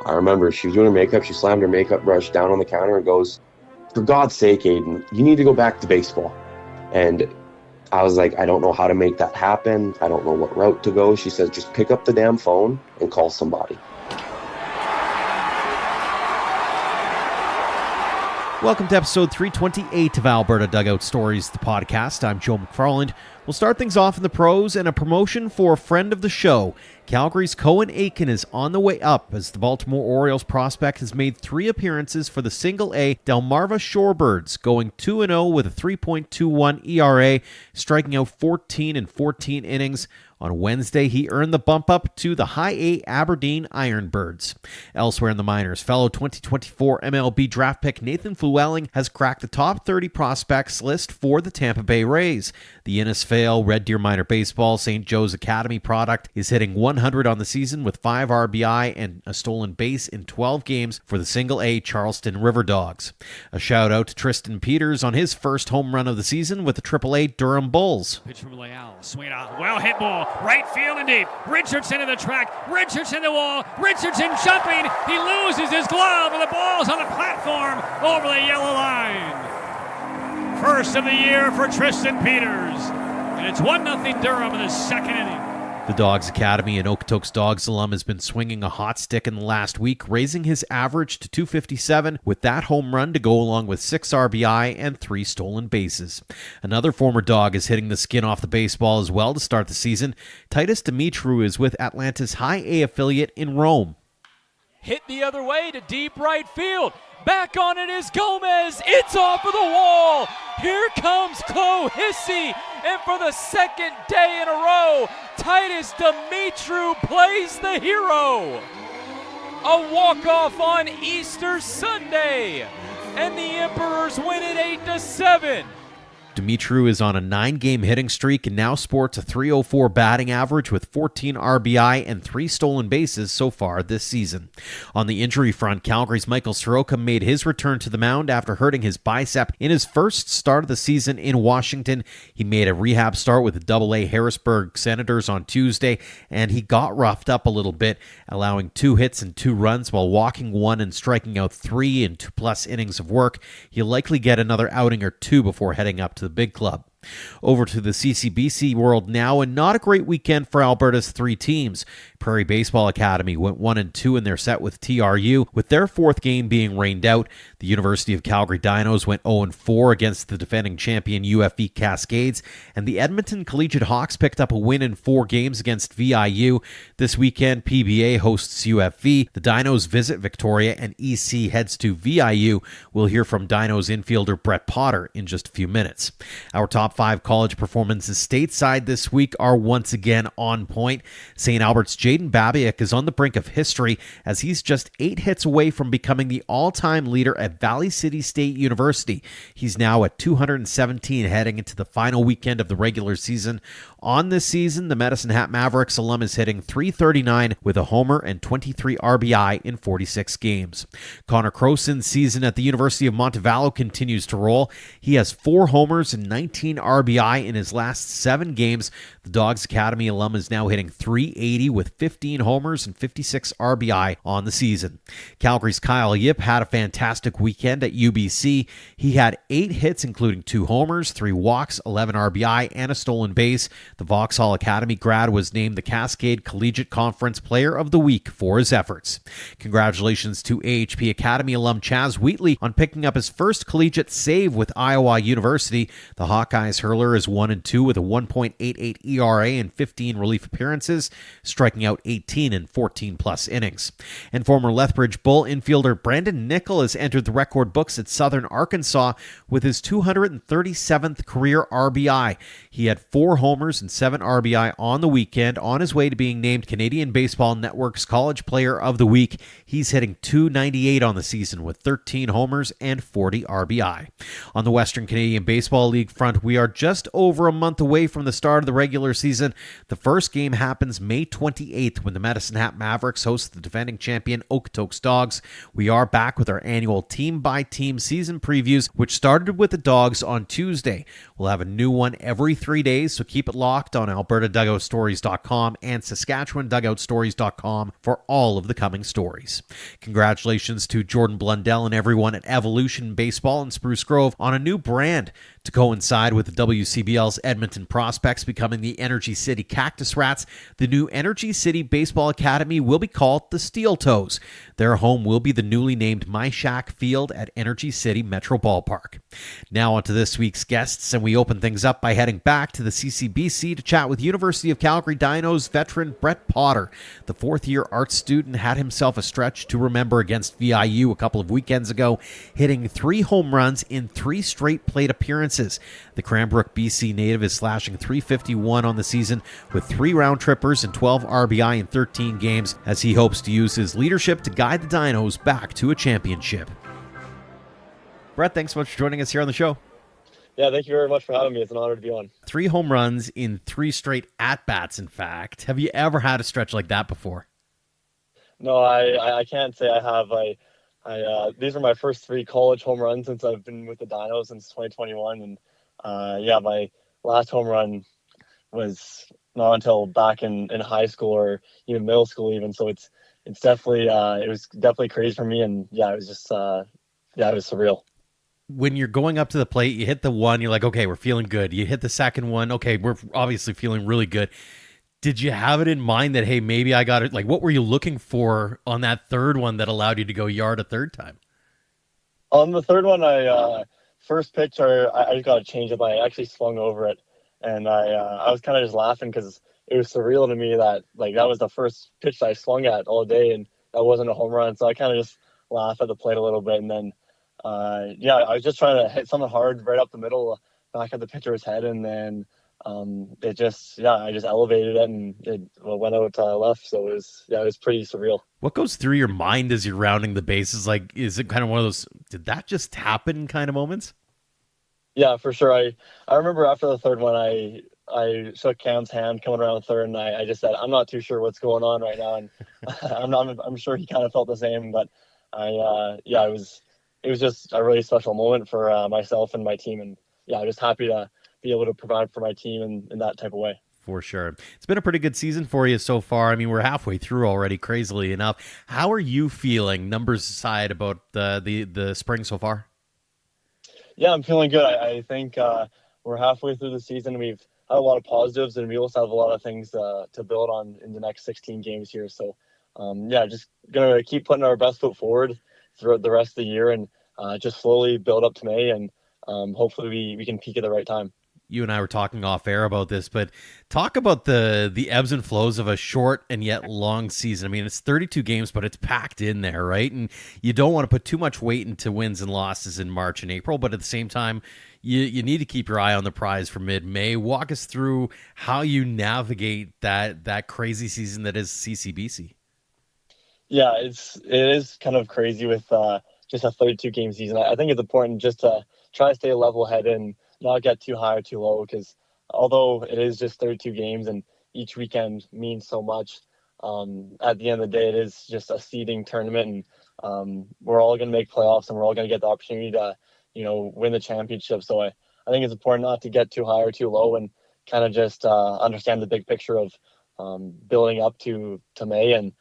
I remember she was doing her makeup. She slammed her makeup brush down on the counter and goes, "For God's sake, Ayden, you need to go back to baseball." And I was like, "I don't know how to make that happen. I don't know what route to go." She says, "Just pick up the damn phone and call somebody." Welcome to episode 328 of Alberta Dugout Stories, the podcast. I'm Joe McFarland. We'll start things off in the pros and a promotion for a friend of the show. Calgary's Cohen Achen is on the way up as the Baltimore Orioles prospect has made 3 appearances for the single-A Delmarva Shorebirds, going 2-0 with a 3.21 ERA, striking out 14 in 14 innings. On Wednesday, he earned the bump up to the High A Aberdeen Ironbirds. Elsewhere in the minors, fellow 2024 MLB draft pick Nathan Flewelling has cracked the top 30 prospects list for the Tampa Bay Rays. The Innisfail Red Deer Minor Baseball St. Joe's Academy product is hitting 100 on the season with 5 RBI and a stolen base in 12 games for the single-A Charleston River Dogs. A shout out to Tristan Peters on his first home run of the season with the AAA Durham Bulls. Pitch from Leal, swing out, well hit ball, right field and deep. Richardson to the track, Richardson the wall, Richardson jumping, he loses his glove and the ball's on the platform over the yellow line. First of the year for Tristan Peters, and it's 1-0 Durham in the second inning. The Dawgs Academy and Okotoks Dawgs alum has been swinging a hot stick in the last week, raising his average to 257 with that home run to go along with 6 RBI and 3 stolen bases. Another former Dawg is hitting the skin off the baseball as well to start the season. Titus Dimitru is with Atlanta's High A affiliate in Rome. Hit the other way to deep right field. Back on it is Gomez. It's off of the wall. Here comes Chloe Hissey. And for the second day in a row, Titus Dimitru plays the hero. A walk-off on Easter Sunday. And the Emperors win it 8-7. Dimitru is on a 9-game hitting streak and now sports a .304 batting average with 14 RBI and 3 stolen bases so far this season. On the injury front, Calgary's Michael Soroka made his return to the mound after hurting his bicep in his first start of the season in Washington. He made a rehab start with the AA Harrisburg Senators on Tuesday, and he got roughed up a little bit, allowing 2 hits and 2 runs while walking 1 and striking out 3 in 2+ innings of work. He'll likely get another outing or 2 before heading up to the big club. Over to the CCBC world now, and not a great weekend for Alberta's 3 teams. Prairie Baseball Academy went 1-2 in their set with TRU, with their 4th game being rained out. The University of Calgary Dinos went 0-4 against the defending champion UFE Cascades, and the Edmonton Collegiate Hawks picked up a win in 4 games against VIU. This weekend, PBA hosts UFE, the Dinos visit Victoria, and EC heads to VIU. We'll hear from Dinos infielder Brett Potter in just a few minutes. Our top 5 college performances stateside this week are once again on point. St. Albert's Jaden Babiak is on the brink of history as he's just 8 hits away from becoming the all-time leader at Valley City State University. He's now at 217 heading into the final weekend of the regular season. On this season, the Medicine Hat Mavericks alum is hitting .339 with a homer and 23 RBI in 46 games. Connor Croson's season at the University of Montevallo continues to roll. He has 4 homers and 19 RBI in his last 7 games. The Dawgs Academy alum is now hitting .380 with 15 homers and 56 RBI on the season. Calgary's Kyle Yip had a fantastic weekend at UBC. He had 8 hits, including 2 homers, 3 walks, 11 RBI, and a stolen base. The Vauxhall Academy grad was named the Cascade Collegiate Conference Player of the Week for his efforts. Congratulations to AHP Academy alum Chaz Wheatley on picking up his first collegiate save with Iowa University. The Hawkeyes hurler is 1-2 with a 1.88 ERA and 15 relief appearances, striking out 18 in 14+ innings. And former Lethbridge Bull infielder Brandon Nickel has entered the record books at Southern Arkansas with his 237th career RBI. He had 4 homers and 7 RBI on the weekend, on his way to being named Canadian Baseball Network's College Player of the Week. He's hitting .298 on the season with 13 homers and 40 RBI. On the Western Canadian Baseball League front, we we are just over a month away from the start of the regular season. The first game happens May 28th when the Medicine Hat Mavericks host the defending champion Okotoks Dawgs. We are back with our annual team-by-team season previews, which started with the Dawgs on Tuesday. We'll have a new one every 3 days, so keep it locked on AlbertaDugoutStories.com and SaskatchewanDugoutStories.com for all of the coming stories. Congratulations to Jordan Blundell and everyone at Evolution Baseball in Spruce Grove on a new brand to coincide with the WCBL's Edmonton Prospects becoming the Energy City Cactus Rats. The new Energy City Baseball Academy will be called the Steel Toes. Their home will be the newly named My Shack Field at Energy City Metro Ballpark. Now on to this week's guests, and we open things up by heading back to the CCBC to chat with University of Calgary Dinos veteran Brett Potter. The fourth-year art student had himself a stretch to remember against VIU a couple of weekends ago, hitting 3 home runs in 3 straight plate appearances. The Cranbrook, BC native is slashing .351 on the season with 3 round trippers and 12 RBI in 13 games as he hopes to use his leadership to guide the Dinos back to a championship. Brett, thanks so much for joining us here on the show. Yeah, thank you very much for having me. It's an honor to be on. 3 home runs in 3 straight at-bats, in fact. Have you ever had a stretch like that before? No, I can't say I have. These are my first 3 college home runs since I've been with the Dinos since 2021. And my last home run was not until back in high school or even middle school even. So it's definitely, it was definitely crazy for me. And yeah, it was just, it was surreal. When you're going up to the plate, you hit the one, you're like, okay, we're feeling good. You hit the second one, okay, we're obviously feeling really good. Did you have it in mind that, hey, maybe I got it? Like, what were you looking for on that third one that allowed you to go yard a third time? On the third one, first pitch, I just got to change it. I actually swung over it, and I was kind of just laughing because it was surreal to me that that was the first pitch that I swung at all day, and that wasn't a home run. So I kind of just laughed at the plate a little bit, and then I was just trying to hit something hard right up the middle, back at the pitcher's head, and then I just elevated it and it went out left. So it was pretty surreal. What goes through your mind as you're rounding the bases? Like, is it kind of one of those, did that just happen kind of moments? Yeah, for sure. I remember after the third one, I shook Cam's hand coming around third, and I just said, I'm not too sure what's going on right now. And I'm sure he kind of felt the same, but it was just a really special moment for myself and my team. And I'm just happy to be able to provide for my team in that type of way. For sure. It's been a pretty good season for you so far. I mean, we're halfway through already, crazily enough. How are you feeling, numbers aside, about the spring so far? Yeah, I'm feeling good. I think we're halfway through the season. We've had a lot of positives, and we also have a lot of things to build on in the next 16 games here. So, just going to keep putting our best foot forward throughout the rest of the year and just slowly build up to May, and hopefully we can peak at the right time. You and I were talking off air about this, but talk about the ebbs and flows of a short and yet long season. I mean, it's 32 games, but it's packed in there, right? And you don't want to put too much weight into wins and losses in March and April, but at the same time, you need to keep your eye on the prize for mid-May. Walk us through how you navigate that crazy season that is CCBC. Yeah, it is kind of crazy with just a 32-game season. I think it's important just to try to stay level-headed and not get too high or too low, because although it is just 32 games and each weekend means so much, at the end of the day, it is just a seeding tournament, and we're all going to make playoffs, and we're all going to get the opportunity to, win the championship. So I think it's important not to get too high or too low, and kind of just understand the big picture of building up to May, and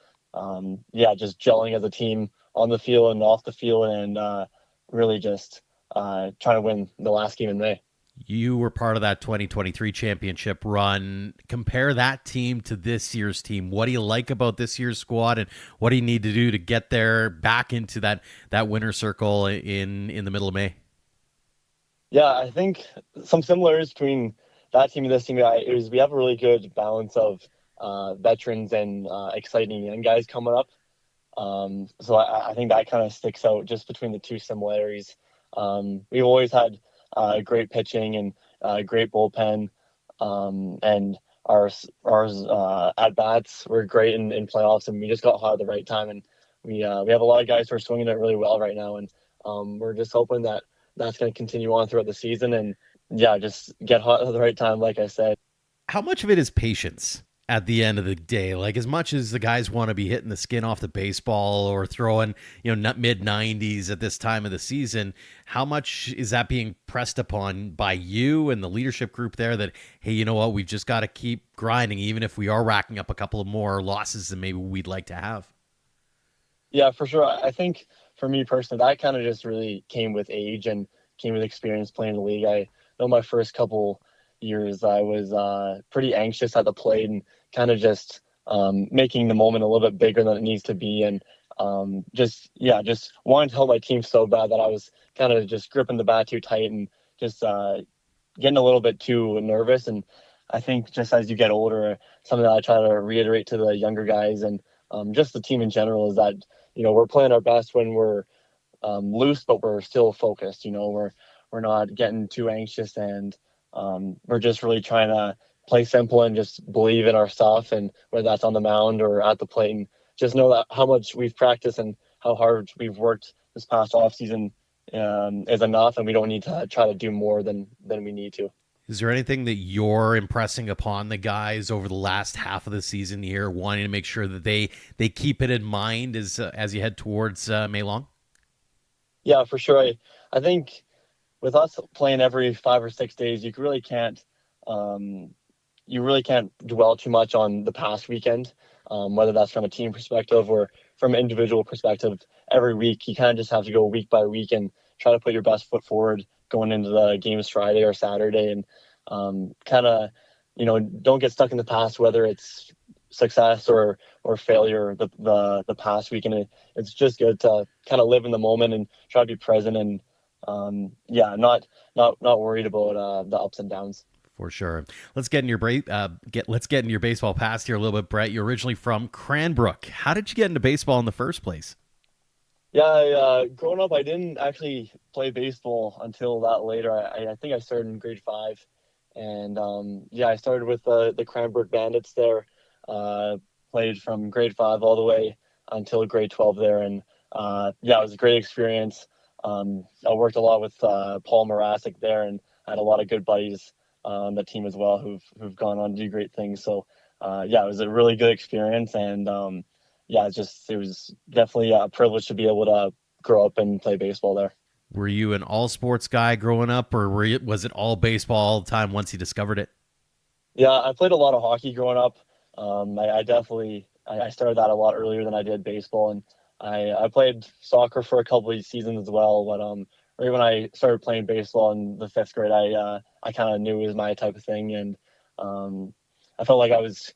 just gelling as a team on the field and off the field, and really just trying to win the last game in May. You were part of that 2023 championship run. Compare that team to this year's team. What do you like about this year's squad, and what do you need to do to get there back into that winner circle in the middle of May? Yeah, I think some similarities between that team and this team is we have a really good balance of veterans and exciting young guys coming up. So I think that kind of sticks out just between the two similarities. We've always had great pitching and great bullpen, and our at bats were great in playoffs, and we just got hot at the right time, and we have a lot of guys who are swinging it really well right now, and we're just hoping that that's going to continue on throughout the season, and yeah, just get hot at the right time, like I said. How much of it is patience at the end of the day? Like, as much as the guys want to be hitting the skin off the baseball or throwing, mid 90s at this time of the season, how much is that being pressed upon by you and the leadership group there that, hey, you know what, we've just got to keep grinding, even if we are racking up a couple of more losses than maybe we'd like to have? Yeah, for sure. I think for me personally, that kind of just really came with age and came with experience playing the league. I know my first couple years, I was pretty anxious at the plate and kind of just making the moment a little bit bigger than it needs to be. And just wanting to help my team so bad that I was kind of just gripping the bat too tight and just getting a little bit too nervous. And I think just as you get older, something that I try to reiterate to the younger guys and just the team in general is that, we're playing our best when we're loose, but we're still focused. We're not getting too anxious, and we're just really trying to play simple and just believe in our stuff. And whether that's on the mound or at the plate, and just know that how much we've practiced and how hard we've worked this past off season is enough, and we don't need to try to do more than we need to. Is there anything that you're impressing upon the guys over the last half of the season here, wanting to make sure that they keep it in mind as you head towards May long? Yeah, for sure. I think with us playing every 5 or 6 days, you really can't dwell too much on the past weekend, whether that's from a team perspective or from an individual perspective. Every week, you kind of just have to go week by week and try to put your best foot forward going into the games Friday or Saturday, and kind of, don't get stuck in the past, whether it's success or failure the past week. And it's just good to kind of live in the moment and try to be present and not worried about the ups and downs. For sure. Let's get in your baseball past here a little bit, Brett. You're originally from Cranbrook. How did you get into baseball in the first place? Yeah, growing up, I didn't actually play baseball until that later. I think I started in grade 5, and I started with the Cranbrook Bandits there. Played from grade 5 all the way until grade 12 there, and it was a great experience. I worked a lot with Paul Morasic there, and I had a lot of good buddies on the team as well who've gone on to do great things. So it was a really good experience, and it was definitely a privilege to be able to grow up and play baseball there. Were you an all sports guy growing up, or was it all baseball all the time once you discovered it? Yeah, I played a lot of hockey growing up. I started that a lot earlier than I did baseball, and I played soccer for a couple of seasons as well. But right when I started playing baseball in the 5th grade, I kind of knew it was my type of thing, and I felt like that was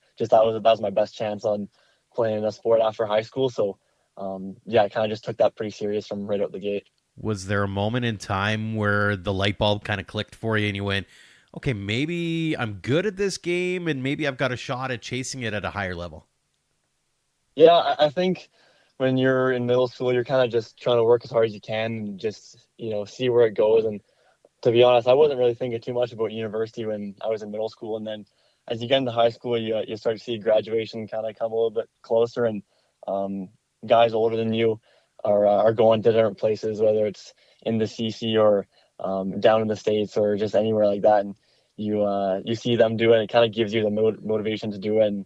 my best chance on playing a sport after high school. So I kind of just took that pretty serious from right out the gate. Was there a moment in time where the light bulb kind of clicked for you and you went, okay, maybe I'm good at this game and maybe I've got a shot at chasing it at a higher level? Yeah, I think when you're in middle school, you're kind of just trying to work as hard as you can and just, see where it goes. And to be honest, I wasn't really thinking too much about university when I was in middle school. And then as you get into high school, you start to see graduation kind of come a little bit closer, and guys older than you are going to different places, whether it's in the CC or down in the States or just anywhere like that. And you see them do it, and it kind of gives you the motivation to do it. And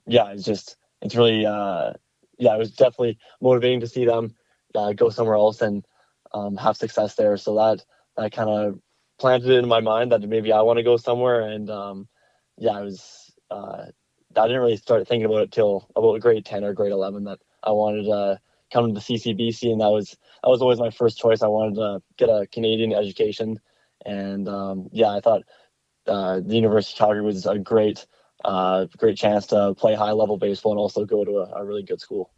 it was definitely motivating to see them go somewhere else and have success there. So that kind of planted it in my mind that maybe I want to go somewhere. And I didn't really start thinking about it till about grade 10 or grade 11 that I wanted to come to the CCBC, and that was always my first choice. I wanted to get a Canadian education, and I thought the University of Calgary was a great chance to play high level baseball and also go to a really good school.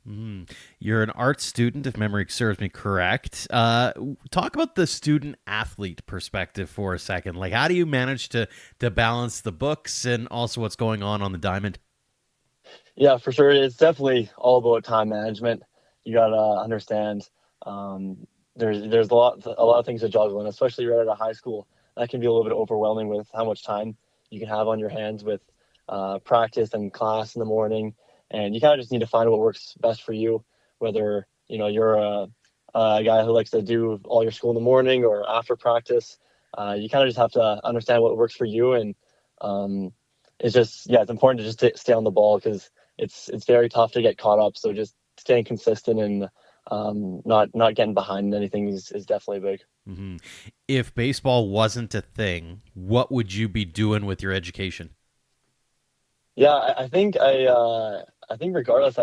You're an art student, if memory serves me correct. Talk about the student athlete perspective for a second. Like, how do you manage to balance the books and also what's going on the diamond? Yeah, for sure. It's definitely all about time management. You got to understand there's a lot of things to juggle, and especially right out of high school, that can be a little bit overwhelming with how much time you can have on your hands with practice and class in the morning. And you kind of just need to find what works best for you, whether you're a guy who likes to do all your school in the morning or after practice. you kind of just have to understand what works for you. And it's just, it's important to just stay on the ball, because it's very tough to get caught up. So just staying consistent and not getting behind anything is definitely big. Mm-hmm. If baseball wasn't a thing, what would you be doing with your education? Yeah, I think regardless,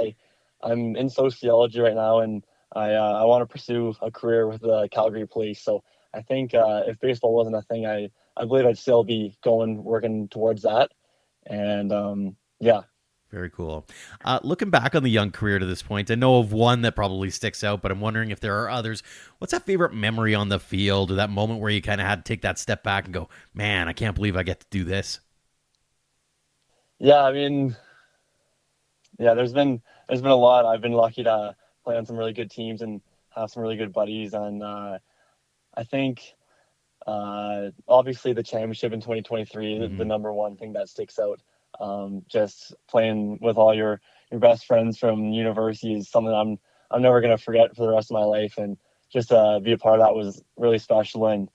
I'm in sociology right now, and I want to pursue a career with the Calgary Police. So I think if baseball wasn't a thing, I believe I'd still be working towards that. And yeah. Very cool. Looking back on the young career to this point, I know of one that probably sticks out, but I'm wondering if there are others. What's that favorite memory on the field, or that moment where you kind of had to take that step back and go, man, I can't believe I get to do this? Yeah, I mean, yeah, there's been a lot. I've been lucky to play on some really good teams and have some really good buddies. And I think obviously the championship in 2023, the number one thing that sticks out. Just playing with all your best friends from university is something I'm never gonna forget for the rest of my life. And just be a part of that was really special. And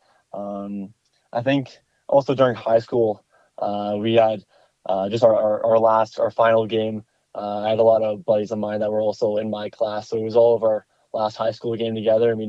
I think also during high school, we had just our final game. I had a lot of buddies of mine that were also in my class, so it was all of our last high school game together. And we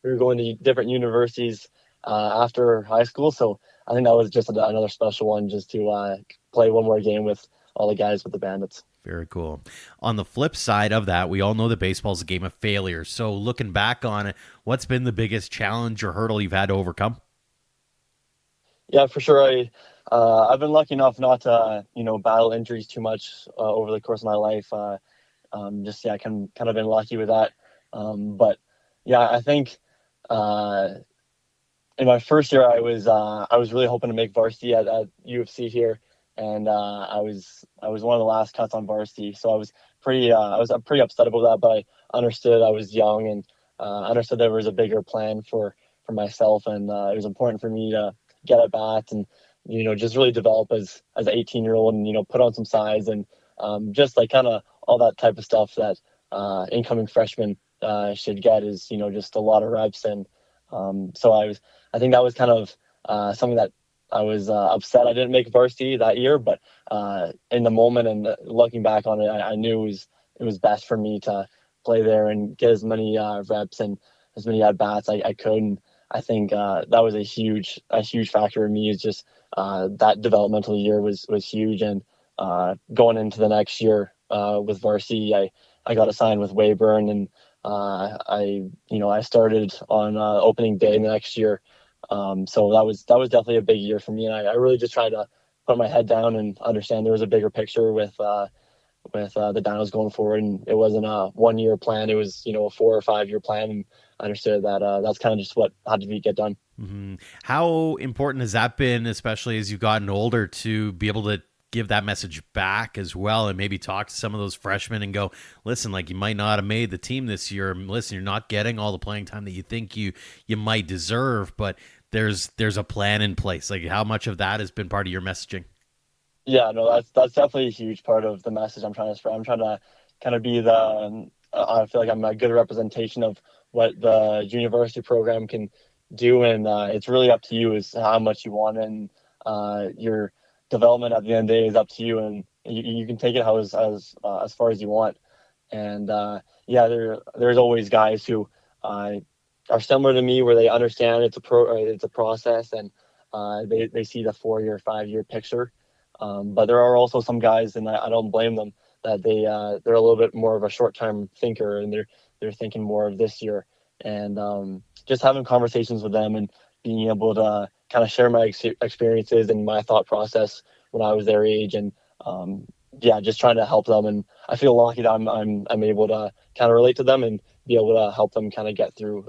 were going to different universities after high school, so I think that was just another special one, just to play one more game with all the guys with the Bandits. Very cool. On the flip side of that, we all know that baseball is a game of failure. So looking back on it, what's been the biggest challenge or hurdle you've had to overcome? Yeah, for sure. I've been lucky enough not to battle injuries too much over the course of my life. Kind of been lucky with that. But yeah, I think in my first year, I was really hoping to make varsity at U of C here, and I was one of the last cuts on varsity, so I was pretty upset about that. But I understood I was young, and understood there was a bigger plan for myself, and it was important for me to get at bats and just really develop as an 18-year-old, and put on some size, and just like kind of all that type of stuff that incoming freshmen should get is just a lot of reps. And so I think that was kind of something that I was upset I didn't make varsity that year, but in the moment and looking back on it, I knew it was best for me to play there and get as many reps and as many at bats I could. And I think that was a huge factor in me. Is just that developmental year was huge. And going into the next year with varsity, I got assigned with Weyburn, and I started on opening day the next year. So that was definitely a big year for me, and I really just tried to put my head down and understand there was a bigger picture with the Dinos going forward, and it wasn't a 1 year plan. It was a 4 or 5 year plan, and I understood that that's kind of just what had to get done. Mm-hmm. How important has that been, especially as you've gotten older, to be able to give that message back as well, and maybe talk to some of those freshmen and go, listen, like, you might not have made the team this year. Listen, you're not getting all the playing time that you think you might deserve, but there's a plan in place. Like, how much of that has been part of your messaging? Yeah, no, that's definitely a huge part of the message I'm trying to spread. I'm trying to kind of be I feel like I'm a good representation of what the university program can do, and it's really up to you is how much you want, and your development at the end of the day is up to you, and you can take it as far as you want. And there's always guys who are similar to me, where they understand it's a process, and they see the 4 year, 5 year picture. But there are also some guys, and I don't blame them, that they're a little bit more of a short term thinker, and they're thinking more of this year. And just having conversations with them and being able to kind of share my experiences and my thought process when I was their age, and just trying to help them. And I feel lucky that I'm able to kind of relate to them and be able to help them kind of get through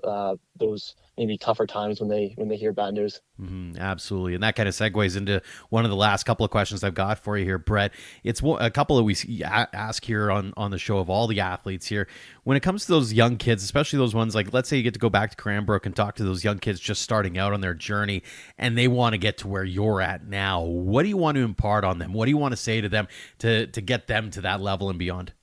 those maybe tougher times when they hear bad news. Mm-hmm, absolutely. And that kind of segues into one of the last couple of questions I've got for you here, Brett. It's a couple that we ask here on the show of all the athletes here. When it comes to those young kids, especially those ones, like, let's say you get to go back to Cranbrook and talk to those young kids just starting out on their journey, and they want to get to where you're at now. What do you want to impart on them? What do you want to say to them to get them to that level and beyond?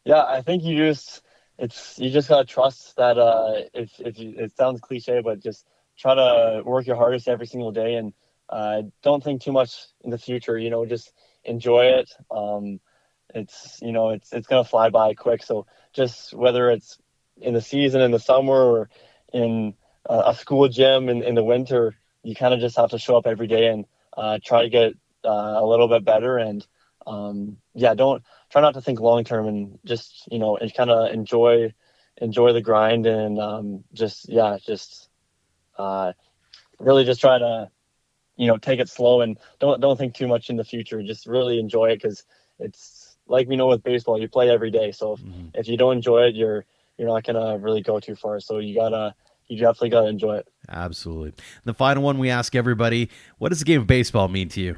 Yeah, I think you just gotta trust that. It sounds cliche, but just try to work your hardest every single day, and don't think too much in the future. Just enjoy it. It's gonna fly by quick. So just whether it's in the season, in the summer, or in a school gym in the winter, you kind of just have to show up every day and try to get a little bit better. And don't try not to think long term, and just and kind of enjoy the grind, and really just try to take it slow, and don't think too much in the future. Just really enjoy it, because it's like we know with baseball, you play every day. So if you don't enjoy it, you're not gonna really go too far. So you definitely gotta enjoy it. Absolutely. The final one we ask everybody: what does the game of baseball mean to you?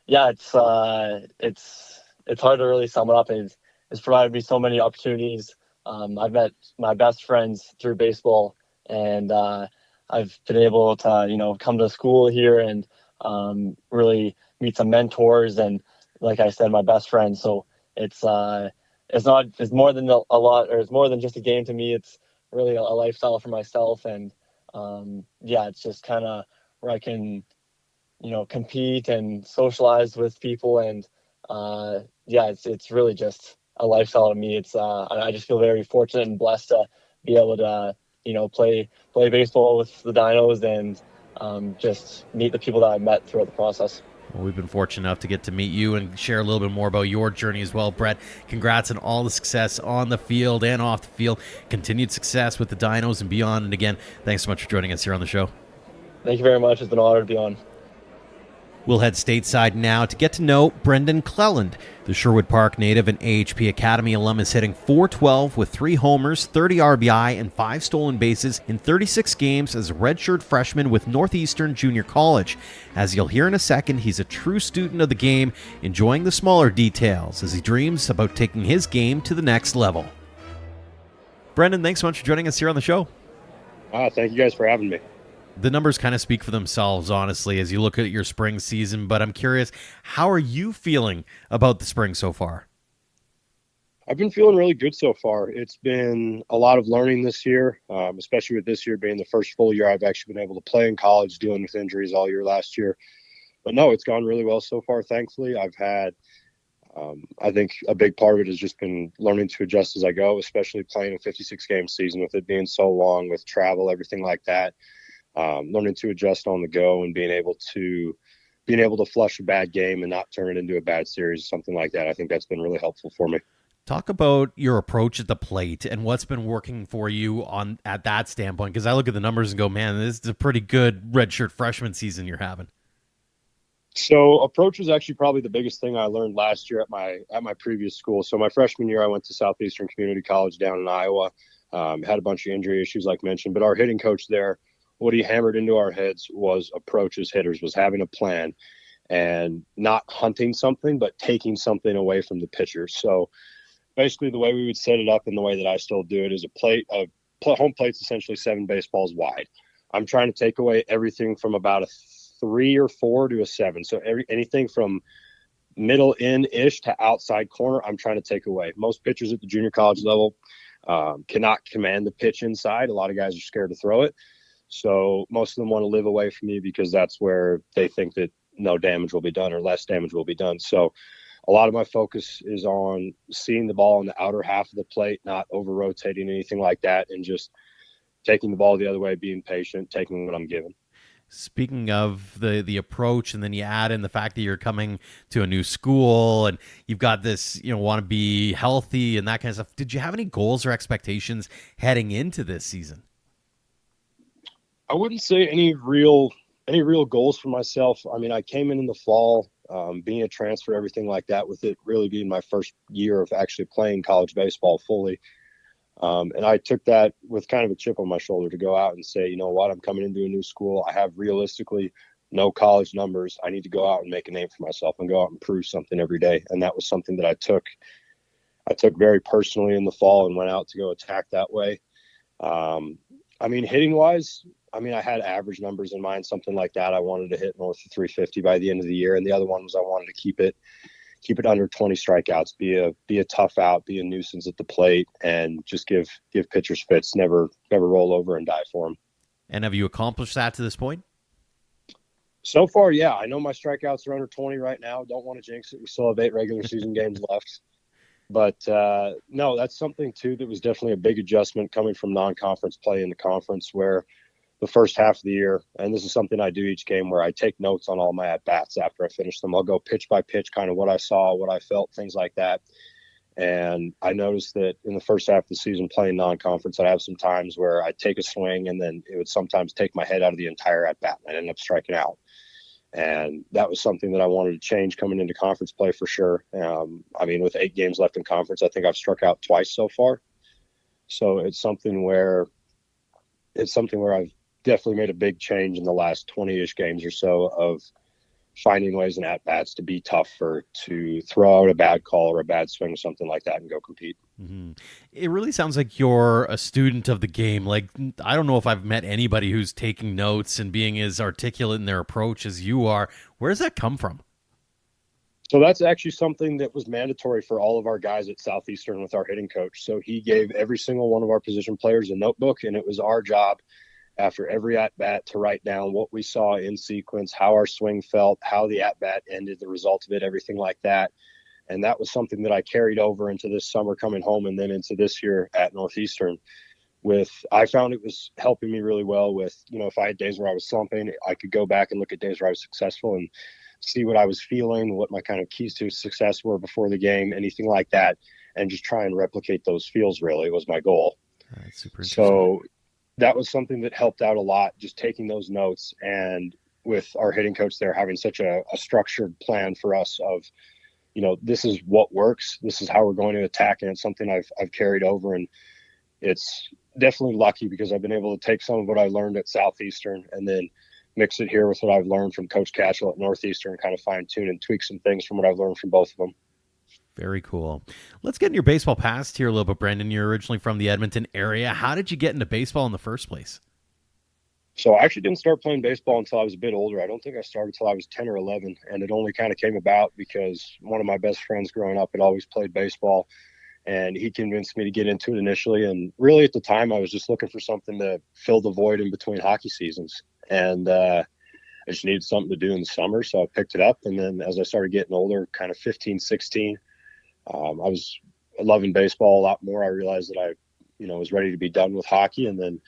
Yeah, it's hard to really sum it up. It's provided me so many opportunities. I've met my best friends through baseball, and I've been able to come to school here and really meet some mentors, and like I said, my best friends. So it's more than a lot, or it's more than just a game to me. It's really a lifestyle for myself, and it's just kind of where I can compete and socialize with people, and it's really just a lifestyle to me. It's I just feel very fortunate and blessed to be able to play baseball with the Dinos, and just meet the people that I met throughout the process. Well, we've been fortunate enough to get to meet you and share a little bit more about your journey as well, Brett. Congrats on all the success on the field and off the field. Continued success with the Dinos and beyond. And again, thanks so much for joining us here on the show. Thank you very much. It's been an honor to be on. We'll head stateside now to get to know Brendan Clelland. The Sherwood Park native and AHP Academy alum is hitting .412 with 3 homers, 30 RBI, and 5 stolen bases in 36 games as a redshirt freshman with Northeastern Junior College. As you'll hear in a second, he's a true student of the game, enjoying the smaller details as he dreams about taking his game to the next level. Brendan, thanks so much for joining us here on the show. Thank you guys for having me. The numbers kind of speak for themselves, honestly, as you look at your spring season, but I'm curious, how are you feeling about the spring so far? I've been feeling really good so far. It's been a lot of learning this year, especially with this year being the first full year I've actually been able to play in college, dealing with injuries all year last year. But no, it's gone really well so far, thankfully. I've had, I think a big part of it has just been learning to adjust as I go, especially playing a 56-game season with it being so long, with travel, everything like that. Learning to adjust on the go and being able to flush a bad game and not turn it into a bad series, something like that. I think that's been really helpful for me. Talk about your approach at the plate and what's been working for you at that standpoint, because I look at the numbers and go, man, this is a pretty good redshirt freshman season you're having. So approach was actually probably the biggest thing I learned last year at my previous school. So my freshman year, I went to Southeastern Community College down in Iowa. Had a bunch of injury issues like mentioned, but our hitting coach there, what he hammered into our heads was approach as hitters, was having a plan and not hunting something, but taking something away from the pitcher. So basically the way we would set it up and the way that I still do it is home plate's essentially 7 baseballs wide. I'm trying to take away everything from about a 3 or 4 to a 7. So anything from middle in-ish to outside corner, I'm trying to take away. Most pitchers at the junior college level cannot command the pitch inside. A lot of guys are scared to throw it. So most of them want to live away from you because that's where they think that no damage will be done or less damage will be done. So a lot of my focus is on seeing the ball in the outer half of the plate, not over-rotating, anything like that, and just taking the ball the other way, being patient, taking what I'm given. Speaking of the approach, and then you add in the fact that you're coming to a new school and you've got this, want to be healthy and that kind of stuff. Did you have any goals or expectations heading into this season? I wouldn't say any real goals for myself. I mean, I came in the fall, being a transfer, everything like that, with it really being my first year of actually playing college baseball fully. And I took that with kind of a chip on my shoulder to go out and say, you know what, I'm coming into a new school. I have realistically no college numbers. I need to go out and make a name for myself and go out and prove something every day. And that was something that I took very personally in the fall and went out to go attack that way. I mean, hitting wise, I had average numbers in mind, something like that. I wanted to hit north of 350 by the end of the year. And the other one was I wanted to keep it under 20 strikeouts, be a tough out, be a nuisance at the plate, and just give pitchers fits, never roll over and die for them. And have you accomplished that to this point? So far, yeah. I know my strikeouts are under 20 right now. Don't want to jinx it. We still have 8 regular season games left. But, no, that's something, too, that was definitely a big adjustment coming from non-conference play into conference, where the first half of the year, and this is something I do each game, where I take notes on all my at-bats after I finish them. I'll go pitch by pitch, kind of what I saw, what I felt, things like that. And I noticed that in the first half of the season playing non-conference, I have some times where I'd take a swing and then it would sometimes take my head out of the entire at-bat and I'd end up striking out. And that was something that I wanted to change coming into conference play for sure. I mean, with 8 games left in conference, I think I've struck out twice so far. So it's something where I've definitely made a big change in the last 20-ish games or so of finding ways in at-bats to be tougher, to throw out a bad call or a bad swing or something like that and go compete. Mm-hmm. It really sounds like you're a student of the game. Like, I don't know if I've met anybody who's taking notes and being as articulate in their approach as you are. Where does that come from? So that's actually something that was mandatory for all of our guys at Southeastern with our hitting coach. So he gave every single one of our position players a notebook, and it was our job after every at-bat to write down what we saw in sequence, how our swing felt, how the at-bat ended, the result of it, everything like that. And that was something that I carried over into this summer coming home and then into this year at Northeastern. I found it was helping me really well with, if I had days where I was slumping, I could go back and look at days where I was successful and see what I was feeling, what my kind of keys to success were before the game, anything like that, and just try and replicate those feels really was my goal. That's super interesting. So that was something that helped out a lot, just taking those notes, and with our hitting coach there having such a structured plan for us of, this is what works, this is how we're going to attack, and it's something I've carried over, and it's definitely lucky because I've been able to take some of what I learned at Southeastern and then mix it here with what I've learned from Coach Catchell at Northeastern and kind of fine tune and tweak some things from what I've learned from both of them. Very cool. Let's get in your baseball past here a little bit, Brendan. You're originally from the Edmonton area. How did you get into baseball in the first place? So I actually didn't start playing baseball until I was a bit older. I don't think I started until I was 10 or 11, and it only kind of came about because one of my best friends growing up had always played baseball, and he convinced me to get into it initially. And really at the time, I was just looking for something to fill the void in between hockey seasons. And I just needed something to do in the summer, so I picked it up. And then as I started getting older, kind of 15, 16, I was loving baseball a lot more. I realized that I, was ready to be done with hockey. And then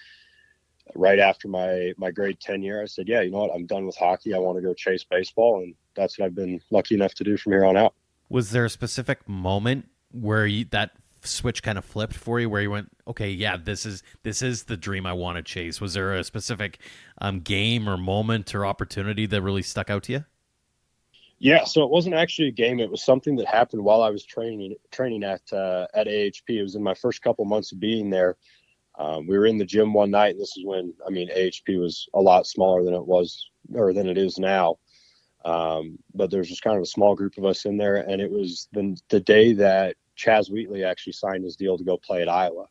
right after my grade 10 year, I said, yeah, you know what, I'm done with hockey. I want to go chase baseball. And that's what I've been lucky enough to do from here on out. Was there a specific moment where that switch kind of flipped for you, where you went, okay, yeah, this is the dream I want to chase? Was there a specific game or moment or opportunity that really stuck out to you? Yeah, so it wasn't actually a game. It was something that happened while I was training at AHP. It was in my first couple months of being there. We were in the gym one night, and this is when, AHP was a lot smaller than it is now. But there's just kind of a small group of us in there, and it was the day that Chaz Wheatley actually signed his deal to go play at Iowa.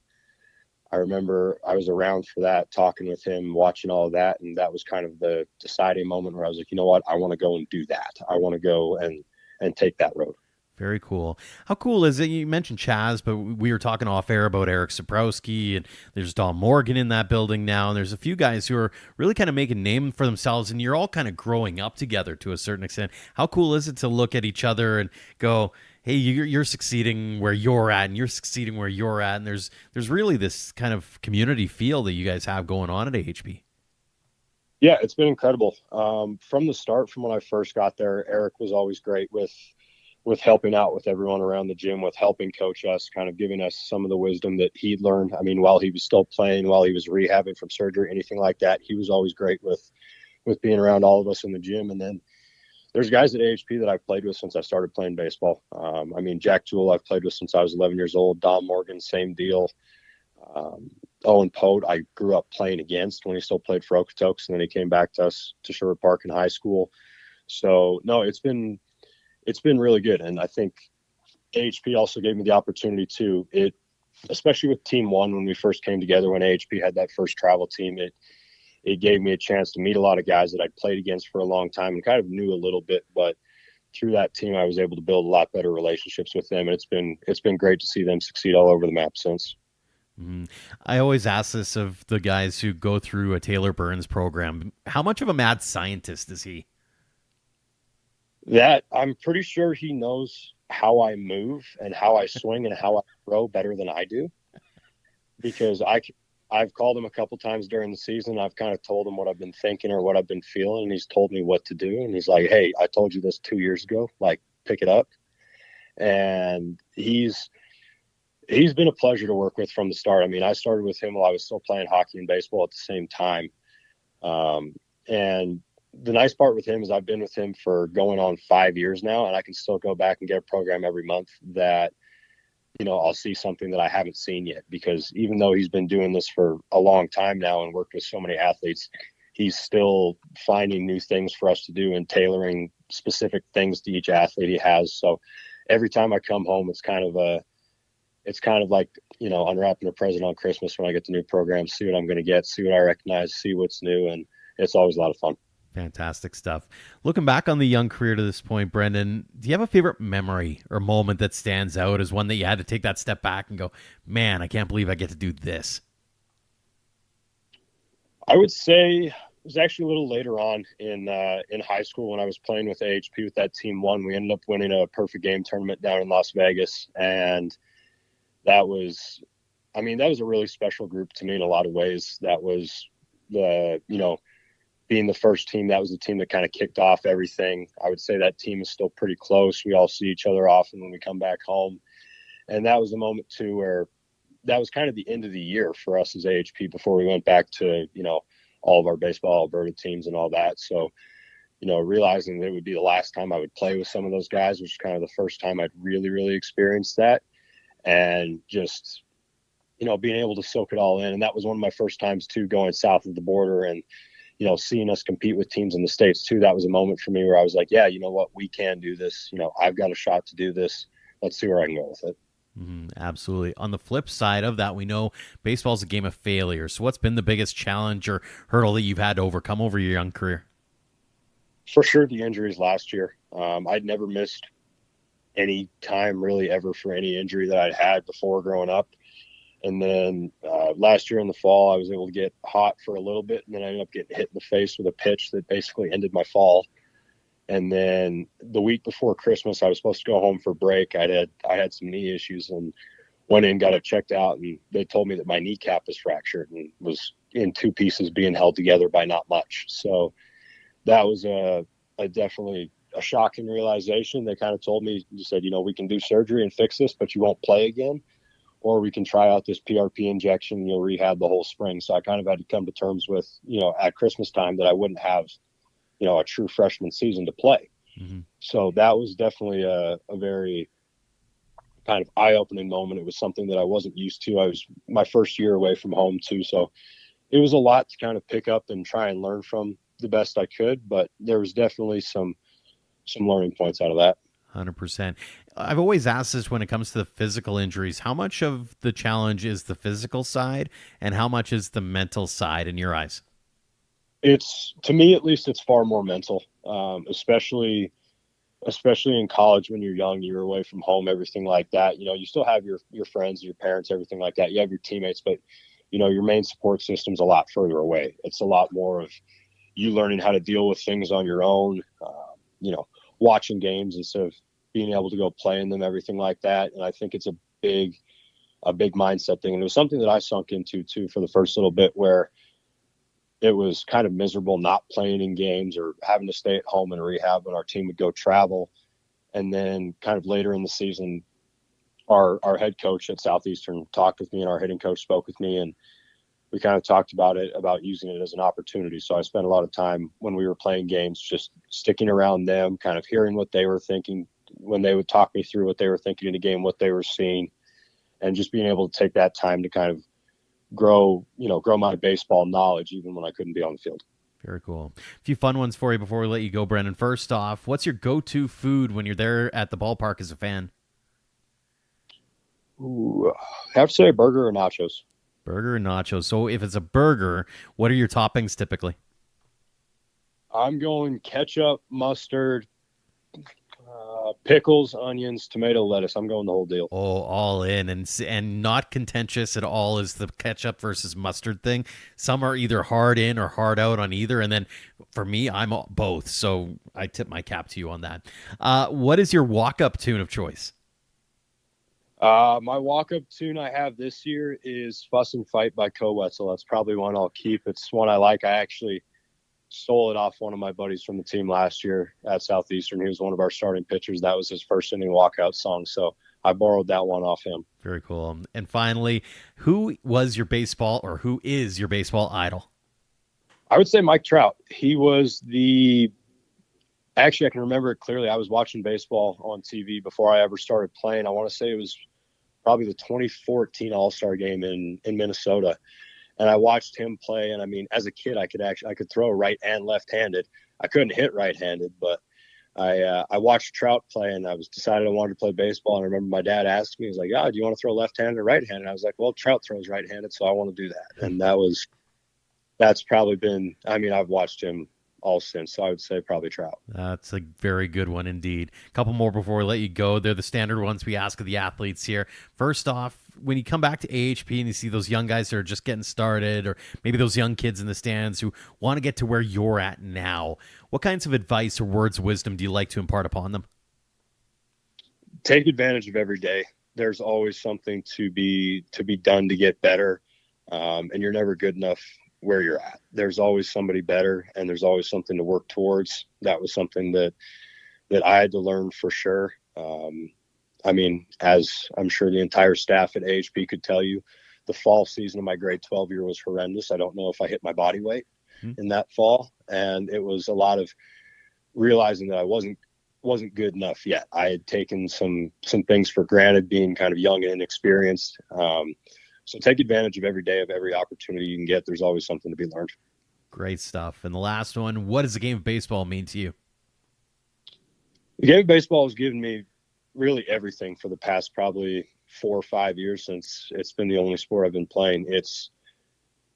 I remember I was around for that, talking with him, watching all of that, and that was kind of the deciding moment where I was like, you know what, I want to go and do that. I want to go and take that road. Very cool. How cool is it? You mentioned Chaz, but we were talking off air about Eric Sabrowski, and there's Don Morgan in that building now, and there's a few guys who are really kind of making a name for themselves, and you're all kind of growing up together to a certain extent. How cool is it to look at each other and go, hey, you're succeeding where you're at, and you're succeeding where you're at, and there's really this kind of community feel that you guys have going on at AHP. Yeah, it's been incredible. From the start, from when I first got there, Eric was always great with helping out with everyone around the gym, with helping coach us, kind of giving us some of the wisdom that he'd learned. While he was still playing, while he was rehabbing from surgery, anything like that, he was always great with being around all of us in the gym. And then there's guys at AHP that I've played with since I started playing baseball. Jack Jewell I've played with since I was 11 years old. Don Morgan, same deal. Owen Pote, I grew up playing against when he still played for Okotoks, and then he came back to us to Sherwood Park in high school. So no, it's been really good. And I think AHP also gave me the opportunity to especially with Team 1, when we first came together, when AHP had that first travel team, it gave me a chance to meet a lot of guys that I'd played against for a long time and kind of knew a little bit, but through that team, I was able to build a lot better relationships with them. And it's been great to see them succeed all over the map since. I always ask this of the guys who go through a Taylor Burns program. How much of a mad scientist is he? That I'm pretty sure he knows how I move and how I swing and how I throw better than I do, because I've called him a couple times during the season. I've kind of told him what I've been thinking or what I've been feeling, and he's told me what to do. And he's like, "Hey, I told you this 2 years ago. Like, pick it up." And he's been a pleasure to work with from the start. I mean, I started with him while I was still playing hockey and baseball at the same time. And the nice part with him is I've been with him for going on 5 years now, and I can still go back and get a program every month that, I'll see something that I haven't seen yet, because even though he's been doing this for a long time now and worked with so many athletes, he's still finding new things for us to do and tailoring specific things to each athlete he has. So every time I come home, it's kind of like, unwrapping a present on Christmas when I get the new program, see what I'm going to get, see what I recognize, see what's new. And it's always a lot of fun. Fantastic stuff. Looking back on the young career to this point, Brendan, do you have a favorite memory or moment that stands out as one that you had to take that step back and go, man, I can't believe I get to do this? I would say it was actually a little later on in high school when I was playing with AHP with that team one. We ended up winning a perfect game tournament down in Las Vegas. And that was a really special group to me in a lot of ways. That was being the first team, that was the team that kind of kicked off everything. I would say that team is still pretty close. We all see each other often when we come back home. And that was the moment too, where that was kind of the end of the year for us as AHP before we went back to, all of our baseball Alberta teams and all that. So, realizing that it would be the last time I would play with some of those guys, which was kind of the first time I'd really, really experienced that. And just, being able to soak it all in. And that was one of my first times too, going south of the border and, seeing us compete with teams in the States too. That was a moment for me where I was like, yeah, you know what, we can do this. I've got a shot to do this. Let's see where I can go with it. Absolutely. On the flip side of that, we know baseball is a game of failure. So what's been the biggest challenge or hurdle that you've had to overcome over your young career? For sure, the injuries last year. I'd never missed any time really ever for any injury that I'd had before growing up. And then last year in the fall, I was able to get hot for a little bit, and then I ended up getting hit in the face with a pitch that basically ended my fall. And then the week before Christmas, I was supposed to go home for break. I had some knee issues and went in, got it checked out, and they told me that my kneecap was fractured and was in two pieces being held together by not much. So that was a definitely a shocking realization. They kind of told me, you said, we can do surgery and fix this, but you won't play again. Or we can try out this PRP injection and you'll rehab the whole spring. So I kind of had to come to terms with, at Christmas time that I wouldn't have, a true freshman season to play. Mm-hmm. So that was definitely a very kind of eye-opening moment. It was something that I wasn't used to. I was my first year away from home too. So it was a lot to kind of pick up and try and learn from the best I could. But there was definitely some learning points out of that. 100%. I've always asked this when it comes to the physical injuries. How much of the challenge is the physical side and how much is the mental side in your eyes? To me, at least, it's far more mental, especially in college when you're young, you're away from home, everything like that. You still have your friends, your parents, everything like that. You have your teammates, but, your main support system's a lot further away. It's a lot more of you learning how to deal with things on your own, watching games instead of being able to go play in them, everything like that. And I think it's a big mindset thing. And it was something that I sunk into too for the first little bit, where it was kind of miserable not playing in games or having to stay at home and rehab when our team would go travel. And then kind of later in the season, our head coach at Southeastern talked with me and our hitting coach spoke with me, and we kind of talked about using it as an opportunity. So I spent a lot of time when we were playing games, just sticking around them, kind of hearing what they were thinking when they would talk me through what they were thinking in the game, what they were seeing, and just being able to take that time to kind of grow my baseball knowledge, even when I couldn't be on the field. Very cool. A few fun ones for you before we let you go, Brendan. First off, what's your go-to food when you're there at the ballpark as a fan? Ooh, I have to say burger or nachos. Burger and nachos. So if it's a burger, what are your toppings typically? I'm going ketchup, mustard, Pickles, onions, tomato, lettuce. I'm going the whole deal. Oh, all in, and not contentious at all is the ketchup versus mustard thing. Some are either hard in or hard out on either, and then for me, I'm both. So I tip my cap to you on that. What is your walk-up tune of choice? My walk-up tune I have this year is "Fuss and Fight" by Cohen. So that's probably one I'll keep. It's one I like. I actually stole it off one of my buddies from the team last year at Southeastern. He was one of our starting pitchers. That was his first inning walkout song. So I borrowed that one off him. Very cool. And finally, who is your baseball idol? I would say Mike Trout. He was actually, I can remember it clearly. I was watching baseball on TV before I ever started playing. I want to say it was probably the 2014 All-Star game in Minnesota. And I watched him play, and I mean, as a kid, I could throw right and left-handed. I couldn't hit right-handed, but I watched Trout play, and I decided I wanted to play baseball. And I remember my dad asked me, he's like, "Oh, do you want to throw left-handed or right-handed?" I was like, "Well, Trout throws right-handed, so I want to do that." And that's probably been. I mean, I've watched him all since, so I would say probably Trout. That's a very good one indeed. A couple more before we let you go. They're the standard ones we ask of the athletes here. First off, when you come back to AHP and you see those young guys that are just getting started, or maybe those young kids in the stands who want to get to where you're at now, what kinds of advice or words of wisdom do you like to impart upon them? Take advantage of every day. There's always something to be done to get better, and you're never good enough where you're at. There's always somebody better, and there's always something to work towards. That was something that I had to learn for sure. I mean, as I'm sure the entire staff at AHP could tell you, the fall season of my grade 12 year was horrendous. I don't know if I hit my body weight in that fall, and it was a lot of realizing that I wasn't good enough yet. I had taken some things for granted, being kind of young and inexperienced. So take advantage of every day, of every opportunity you can get. There's always something to be learned. Great stuff. And the last one, what does the game of baseball mean to you? The game of baseball has given me really everything for the past probably 4 or 5 years, since it's been the only sport I've been playing. It's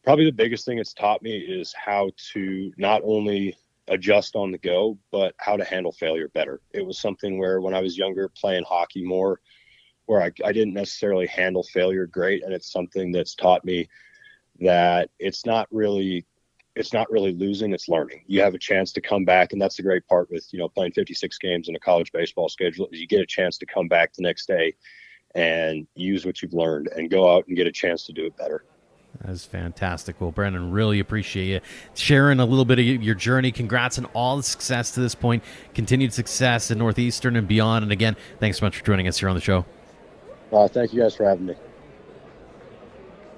probably the biggest thing it's taught me is how to not only adjust on the go, but how to handle failure better. It was something where when I was younger, playing hockey more, where I didn't necessarily handle failure great. And it's something that's taught me that it's not really losing, it's learning. You have a chance to come back. And that's the great part with, playing 56 games in a college baseball schedule, is you get a chance to come back the next day and use what you've learned and go out and get a chance to do it better. That's fantastic. Well, Brendan, really appreciate you sharing a little bit of your journey. Congrats on all the success to this point, continued success in Northeastern and beyond. And again, thanks so much for joining us here on the show. Thank you guys for having me.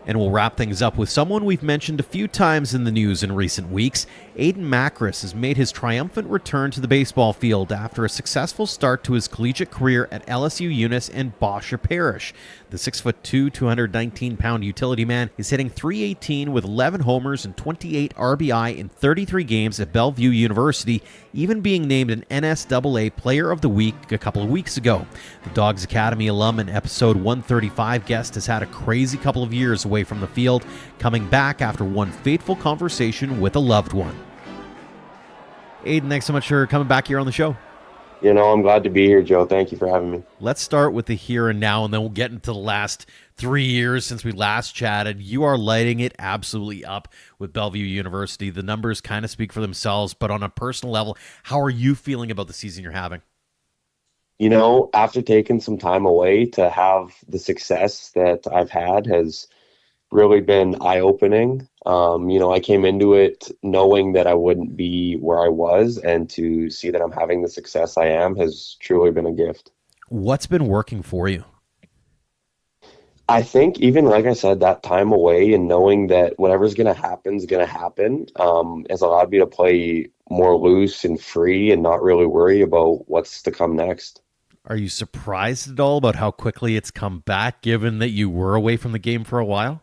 And we'll wrap things up with someone we've mentioned a few times in the news in recent weeks. Ayden Makarus has made his triumphant return to the baseball field after a successful start to his collegiate career at LSU-Eunice and Bossier Parish. The 6'2", 219-pound utility man is hitting .318 with 11 homers and 28 RBI in 33 games at Bellevue University, even being named an NSAA Player of the Week a couple of weeks ago. The Dawgs Academy alum and episode 135 guest has had a crazy couple of years away from the field, coming back after one fateful conversation with a loved one. Ayden, thanks so much for coming back here on the show. I'm glad to be here, Joe. Thank you for having me. Let's start with the here and now, and then we'll get into the last 3 years since we last chatted. You are lighting it absolutely up with Bellevue University. The numbers kind of speak for themselves, but on a personal level, how are you feeling about the season you're having? After taking some time away, to have the success that I've had has really been eye-opening. I came into it knowing that I wouldn't be where I was, and to see that I'm having the success I am has truly been a gift. What's been working for you? I think even, like I said, that time away and knowing that whatever's going to happen is going to happen has allowed me to play more loose and free and not really worry about what's to come next. Are you surprised at all about how quickly it's come back, given that you were away from the game for a while?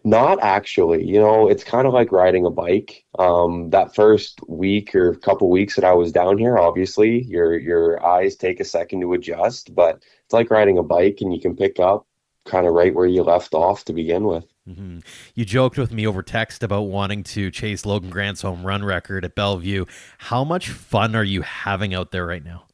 Not actually. It's kind of like riding a bike. That first week or couple weeks that I was down here, obviously, your eyes take a second to adjust, but it's like riding a bike, and you can pick up kind of right where you left off to begin with. Mm-hmm. You joked with me over text about wanting to chase Logan Grant's home run record at Bellevue. How much fun are you having out there right now?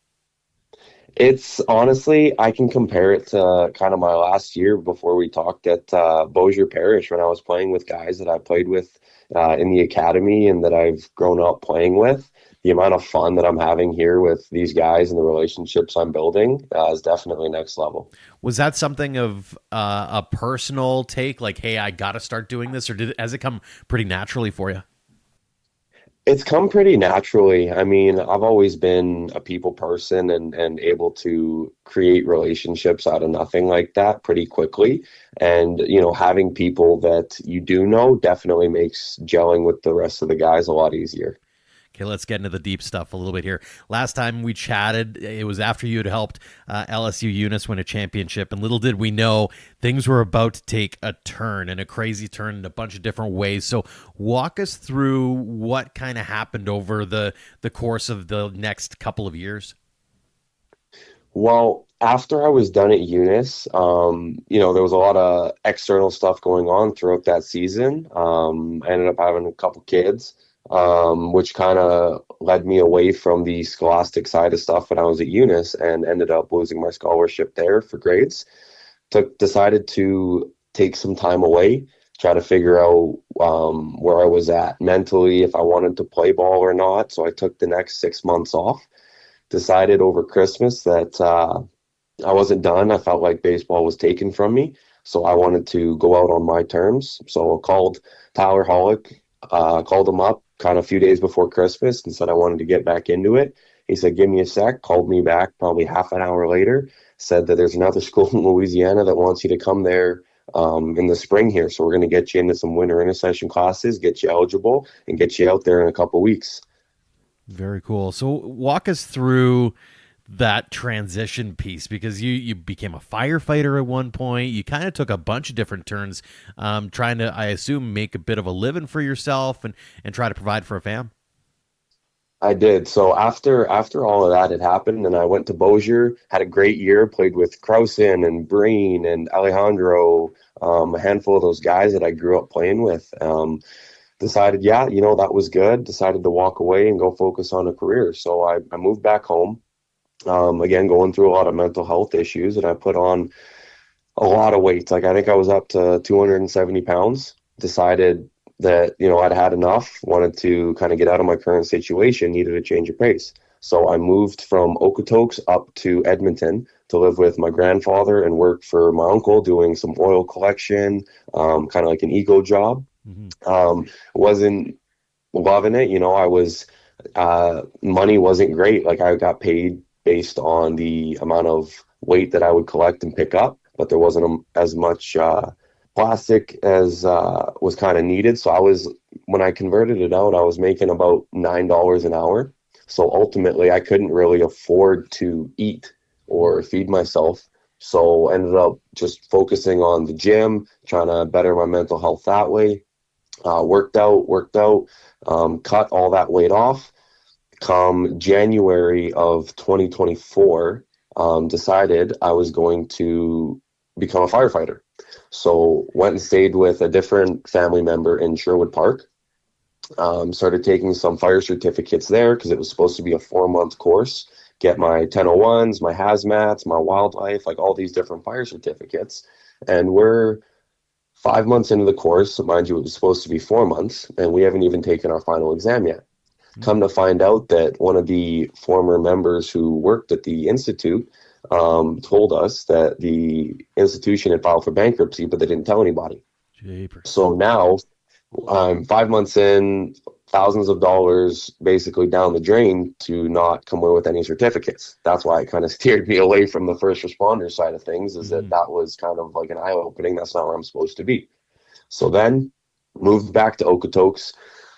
It's honestly, I can compare it to kind of my last year before we talked at Bossier Parish when I was playing with guys that I played with in the academy and that I've grown up playing with. The amount of fun that I'm having here with these guys and the relationships I'm building is definitely next level. Was that something of a personal take, like, hey, I got to start doing this, or has it come pretty naturally for you? It's come pretty naturally. I mean, I've always been a people person and able to create relationships out of nothing like that pretty quickly. And, having people that you do know definitely makes gelling with the rest of the guys a lot easier. Okay, let's get into the deep stuff a little bit here. Last time we chatted, it was after you had helped LSU-Eunice win a championship, and little did we know things were about to take a turn, and a crazy turn in a bunch of different ways. So walk us through what kind of happened over the course of the next couple of years. Well, after I was done at Eunice, there was a lot of external stuff going on throughout that season. I ended up having a couple kids, which kind of led me away from the scholastic side of stuff when I was at Eunice and ended up losing my scholarship there for grades. Decided to take some time away, try to figure out where I was at mentally, if I wanted to play ball or not. So I took the next 6 months off. Decided over Christmas that I wasn't done. I felt like baseball was taken from me. So I wanted to go out on my terms. So I called Tyler Hollick, called him up kind of a few days before Christmas and said I wanted to get back into it. He said, give me a sec, called me back probably half an hour later, said that there's another school in Louisiana that wants you to come there in the spring here. So we're going to get you into some winter intercession classes, get you eligible, and get you out there in a couple weeks. Very cool. So walk us through that transition piece, because you became a firefighter at one point. You kind of took a bunch of different turns, trying to, I assume, make a bit of a living for yourself and try to provide for a fam. I did. So after all of that had happened, and I went to Bossier, had a great year, played with Krausen and Breen and Alejandro, a handful of those guys that I grew up playing with. Decided, that was good. Decided to walk away and go focus on a career. So I moved back home. Again, going through a lot of mental health issues, and I put on a lot of weight. Like I think I was up to 270 pounds. Decided that, I'd had enough, wanted to kind of get out of my current situation, needed a change of pace. So I moved from Okotoks up to Edmonton to live with my grandfather and work for my uncle doing some oil collection, kind of like an ego job. Mm-hmm. Wasn't loving it. I was, money wasn't great. Like I got paid based on the amount of weight that I would collect and pick up, but there wasn't as much plastic as was kind of needed. So when I converted it out, I was making about $9 an hour. So ultimately I couldn't really afford to eat or feed myself. So ended up just focusing on the gym, trying to better my mental health that way. Worked out, cut all that weight off. Come January of 2024, decided I was going to become a firefighter. So went and stayed with a different family member in Sherwood Park. Started taking some fire certificates there because it was supposed to be a 4-month course. Get my 1001s, my hazmats, my wildlife, like all these different fire certificates. And we're 5 months into the course. So mind you, it was supposed to be 4 months, and we haven't even taken our final exam yet. Come to find out that one of the former members who worked at the institute told us that the institution had filed for bankruptcy, but they didn't tell anybody. Jeepers. So now I'm 5 months in, thousands of dollars basically down the drain to not come away with any certificates. That's why it kind of steered me away from the first responder side of things, is that was kind of like an eye-opening. That's not where I'm supposed to be. So then moved back to Okotoks.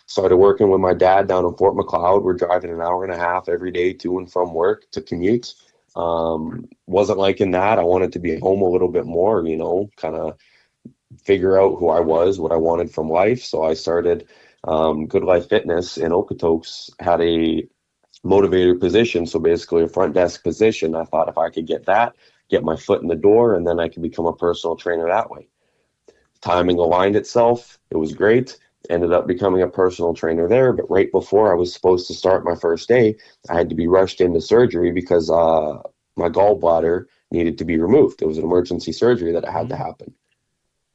Started working with my dad down in Fort McLeod. We're driving an hour and a half every day to and from work to commute. Wasn't liking that. I wanted to be home a little bit more, kind of figure out who I was, what I wanted from life. So I started Good Life Fitness in Okotoks, had a motivator position. So basically a front desk position. I thought if I could get that, get my foot in the door, and then I could become a personal trainer that way. Timing aligned itself. It was great. Ended up becoming a personal trainer there, but right before I was supposed to start my first day, I had to be rushed into surgery because my gallbladder needed to be removed. It was an emergency surgery that had to happen.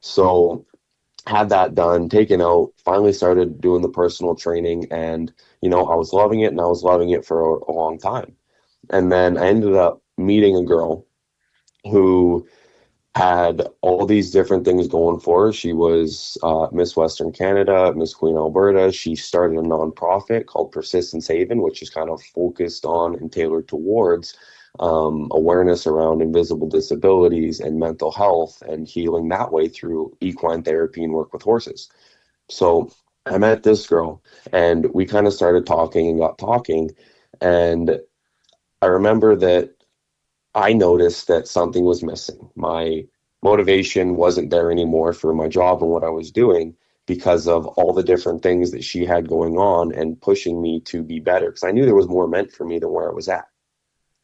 So had that done, taken out, finally started doing the personal training, and I was loving it, and I was loving it for a long time. And then I ended up meeting a girl who had all these different things going for her. She was Miss Western Canada, Miss Queen Alberta. She started a nonprofit called Persistence Haven, which is kind of focused on and tailored towards awareness around invisible disabilities and mental health and healing that way through equine therapy and work with horses. So I met this girl, and we kind of started talking and got talking. And I remember that I noticed that something was missing. My motivation wasn't there anymore for my job and what I was doing because of all the different things that she had going on and pushing me to be better, because I knew there was more meant for me than where I was at.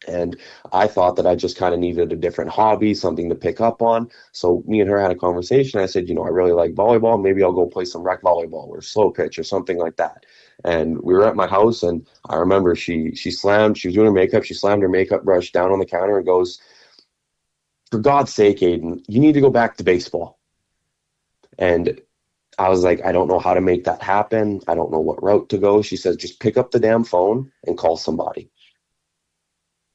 And I thought that I just kind of needed a different hobby, something to pick up on. So me and her had a conversation. I said, I really like volleyball. Maybe I'll go play some rec volleyball or slow pitch or something like that. And we were at my house, and I remember she was doing her makeup. She slammed her makeup brush down on the counter and goes, "For God's sake, Ayden, you need to go back to baseball." And I was like, I don't know how to make that happen. I don't know what route to go. She says, just pick up the damn phone and call somebody.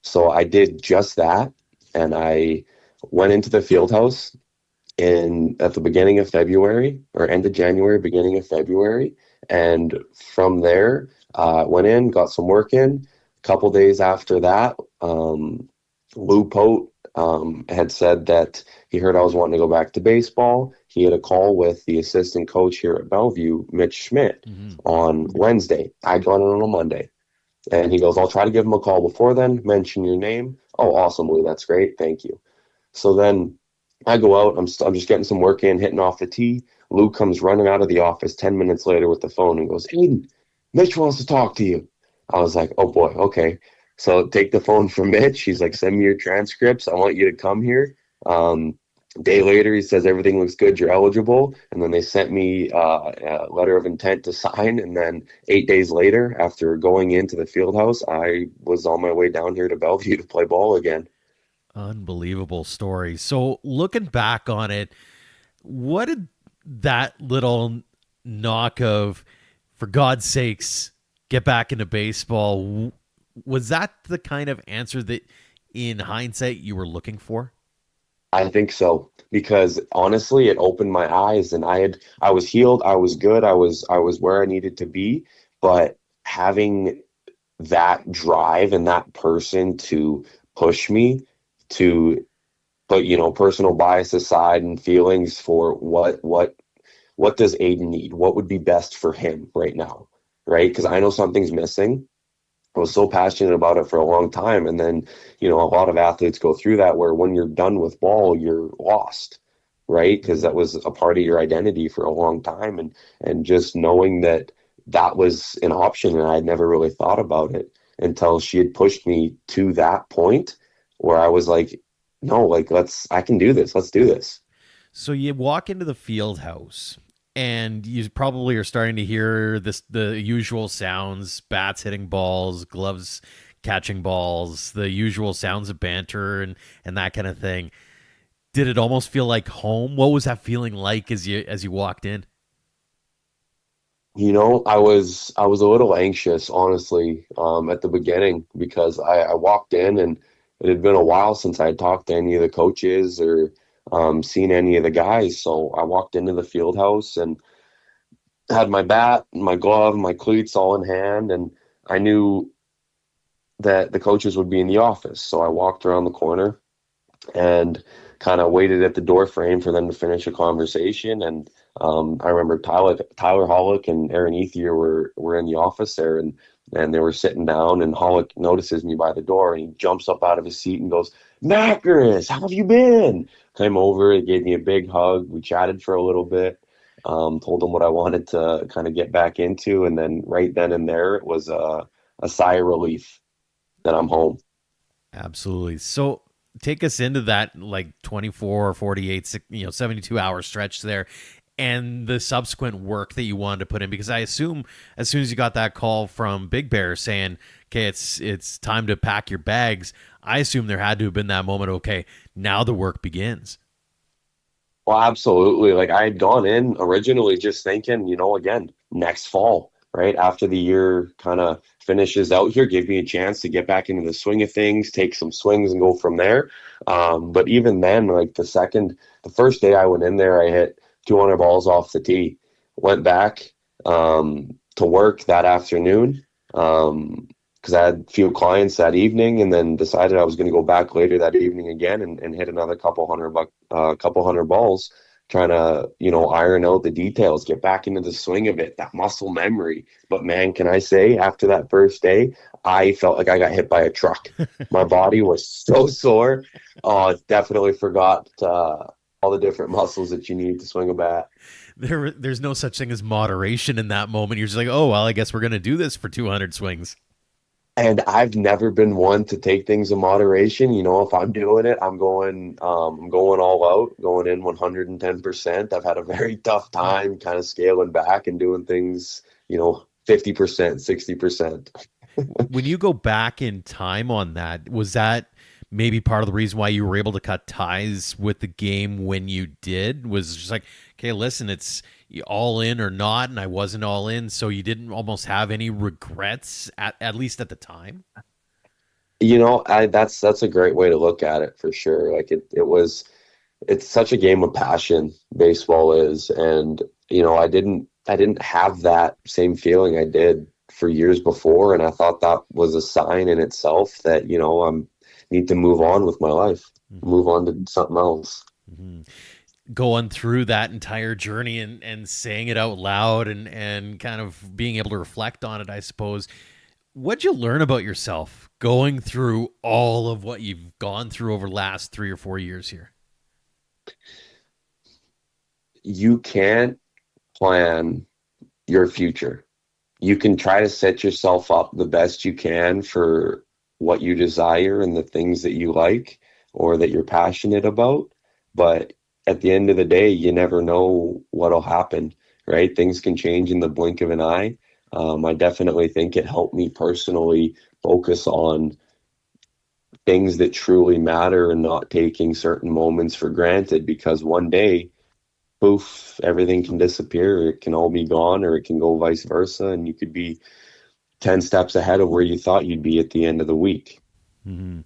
So I did just that, and I went into the field house at the beginning of February, or end of January, beginning of February. And from there, went in, got some work in. A couple days after that, Lou Pote had said that he heard I was wanting to go back to baseball. He had a call with the assistant coach here at Bellevue, Mitch Schmidt, on Wednesday. I got in on a Monday. And he goes, I'll try to give him a call before then, mention your name. Oh, awesome, Lou, that's great, thank you. So then I go out, I'm just getting some work in, hitting off the tee. Lou comes running out of the office 10 minutes later with the phone and goes, Ayden, Mitch wants to talk to you. I was like, oh boy, okay. So take the phone from Mitch. He's like, send me your transcripts. I want you to come here. Day later, he says, everything looks good, you're eligible. And then they sent me a letter of intent to sign. And then 8 days later, after going into the field house, I was on my way down here to Bellevue to play ball again. Unbelievable story. So looking back on it, what did that little knock of, for God's sakes, get back into baseball, was that the kind of answer that in hindsight you were looking for? I think so, because honestly, it opened my eyes, and I was healed. I was good. I was where I needed to be, but having that drive and that person to push me to put, personal bias aside and feelings for what does Ayden need? What would be best for him right now? Right. Because I know something's missing. I was so passionate about it for a long time. And then, a lot of athletes go through that where when you're done with ball, you're lost, right? Because that was a part of your identity for a long time. And just knowing that was an option, and I had never really thought about it until she had pushed me to that point where I was like, no, like, I can do this. Let's do this. So you walk into the field house, and you probably are starting to hear the usual sounds: bats hitting balls, gloves catching balls, the usual sounds of banter and that kind of thing. Did it almost feel like home? What was that feeling like as you walked in? I was a little anxious, honestly, at the beginning, because I walked in and it had been a while since I had talked to any of the coaches or seen any of the guys. So I walked into the field house and had my bat, my glove, my cleats all in hand, and I knew that the coaches would be in the office. So I walked around the corner and kind of waited at the door frame for them to finish a conversation. And I remember Tyler Hollick and Aaron Ethier were in the office there, and they were sitting down, and Hollick notices me by the door, and he jumps up out of his seat and goes, Makarus, how have you been? Came over, he gave me a big hug. We chatted for a little bit, told him what I wanted to kind of get back into. And then right then and there, it was a sigh of relief that I'm home. Absolutely. So take us into that, like 24 or 48, 72-hour stretch there, and the subsequent work that you wanted to put in, because I assume as soon as you got that call from Big Bear saying, okay, it's time to pack your bags, I assume there had to have been that moment, okay, now the work begins. Well, absolutely. Like I had gone in originally just thinking, again, next fall, right after the year kind of finishes out here, give me a chance to get back into the swing of things, take some swings and go from there. But even then, like the first day I went in there, I hit 200 balls off the tee, went back to work that afternoon because I had a few clients that evening, and then decided I was going to go back later that evening again and hit another couple hundred balls, trying to, iron out the details, get back into the swing of it, that muscle memory. But man, can I say, after that first day, I felt like I got hit by a truck. My body was so sore. Oh, definitely forgot all the different muscles that you need to swing a bat. There's no such thing as moderation in that moment. You're just like, oh, well, I guess we're going to do this for 200 swings. And I've never been one to take things in moderation. If I'm doing it, I'm going all out, going in 110%. I've had a very tough time kind of scaling back and doing things, 50%, 60%. When you go back in time on that, was that maybe part of the reason why you were able to cut ties with the game when you did? Was just like, okay, listen, it's all in or not, and I wasn't all in, so you didn't almost have any regrets, at least at the time? That's a great way to look at it, for sure. Like it's such a game of passion, baseball is, and I didn't have that same feeling I did for years before, and I thought that was a sign in itself that I'm need to move on with my life, move on to something else. Mm-hmm. Going through that entire journey and saying it out loud and kind of being able to reflect on it, I suppose. What'd you learn about yourself going through all of what you've gone through over the last 3 or 4 years here? You can't plan your future. You can try to set yourself up the best you can for what you desire and the things that you like or that you're passionate about. But at the end of the day, you never know what'll happen, right? Things can change in the blink of an eye. I definitely think it helped me personally focus on things that truly matter and not taking certain moments for granted, because one day, poof, everything can disappear. It can all be gone, or it can go vice versa. And you could be 10 steps ahead of where you thought you'd be at the end of the week. Mm-hmm.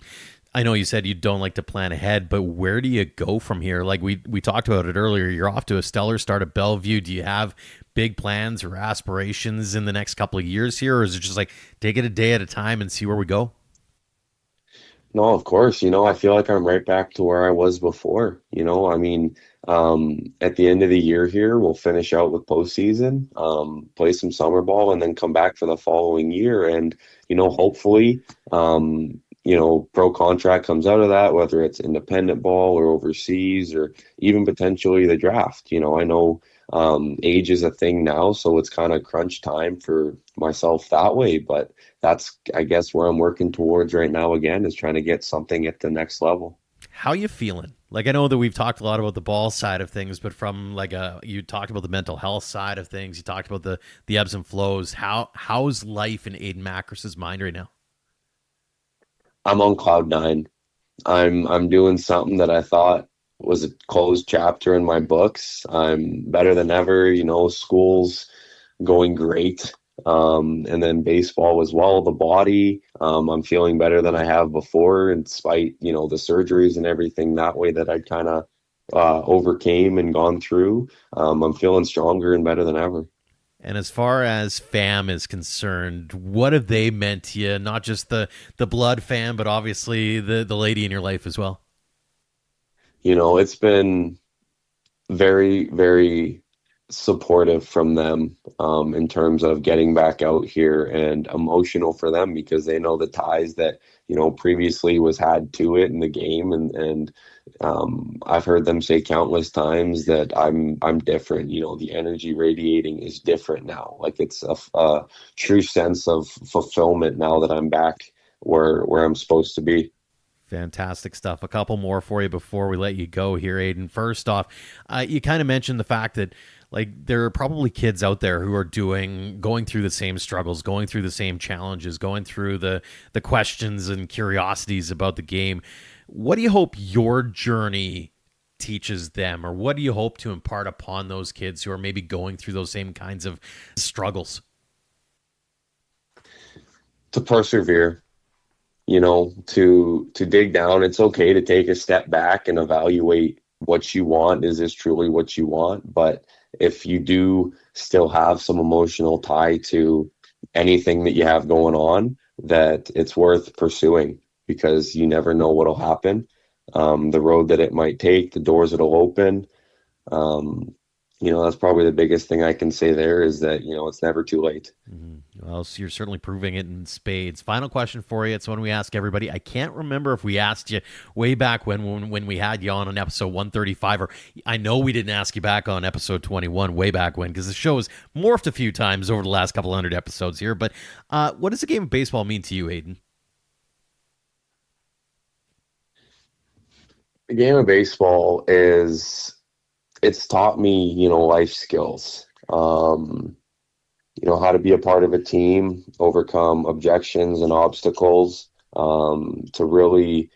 I know you said you don't like to plan ahead, but where do you go from here? Like we talked about it earlier, you're off to a stellar start at Bellevue. Do you have big plans or aspirations in the next couple of years here? Or is it just like take it a day at a time and see where we go? No, of course. I feel like I'm right back to where I was before. At the end of the year here, we'll finish out with postseason, play some summer ball, and then come back for the following year. And, hopefully, pro contract comes out of that, whether it's independent ball or overseas or even potentially the draft. I know age is a thing now, so it's kind of crunch time for myself that way. But that's, I guess, where I'm working towards right now again, is trying to get something at the next level. How you feeling? Like, I know that we've talked a lot about the ball side of things, but from you talked about the mental health side of things, you talked about the ebbs and flows. How's life in Ayden Makarus's mind right now? I'm on cloud nine. I'm doing something that I thought was a closed chapter in my books. I'm better than ever. School's going great. And then baseball as well, the body, I'm feeling better than I have before, in spite, the surgeries and everything that way that I kind of overcame and gone through. I'm feeling stronger and better than ever. And as far as fam is concerned, what have they meant to you? Not just the blood fam, but obviously the lady in your life as well. It's been very, very supportive from them in terms of getting back out here, and emotional for them because they know the ties that previously was had to it in the game, and I've heard them say countless times that I'm different. The energy radiating is different now. Like it's a true sense of fulfillment now that I'm back where I'm supposed to be. Fantastic stuff. A couple more for you before we let you go here, Ayden. First off, you kind of mentioned the fact that like there are probably kids out there who are going through the same struggles, going through the same challenges, going through the questions and curiosities about the game. What do you hope your journey teaches them, or what do you hope to impart upon those kids who are maybe going through those same kinds of struggles? To persevere, to dig down. It's okay to take a step back and evaluate what you want. Is this truly what you want? But if you do still have some emotional tie to anything that you have going on, that it's worth pursuing, because you never know what'll happen. The road that it might take, the doors it'll open. That's probably the biggest thing I can say there, is that, it's never too late. Mm-hmm. Well, so you're certainly proving it in spades. Final question for you. It's one we ask everybody. I can't remember if we asked you way back when we had you on episode 135, or I know we didn't ask you back on episode 21 way back when, because the show has morphed a few times over the last couple hundred episodes here. But what does the game of baseball mean to you, Ayden? The game of baseball it's taught me, life skills. How to be a part of a team, overcome objections and obstacles, to really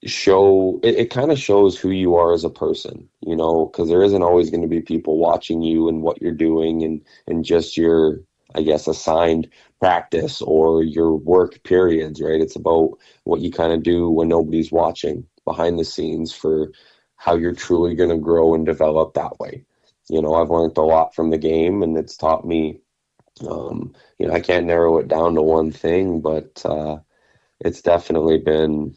show, it kind of shows who you are as a person, because there isn't always going to be people watching you and what you're doing and just your, I guess, assigned practice or your work periods, right? It's about what you kind of do when nobody's watching behind the scenes, for how you're truly going to grow and develop that way. I've learned a lot from the game, and it's taught me, I can't narrow it down to one thing, but it's definitely been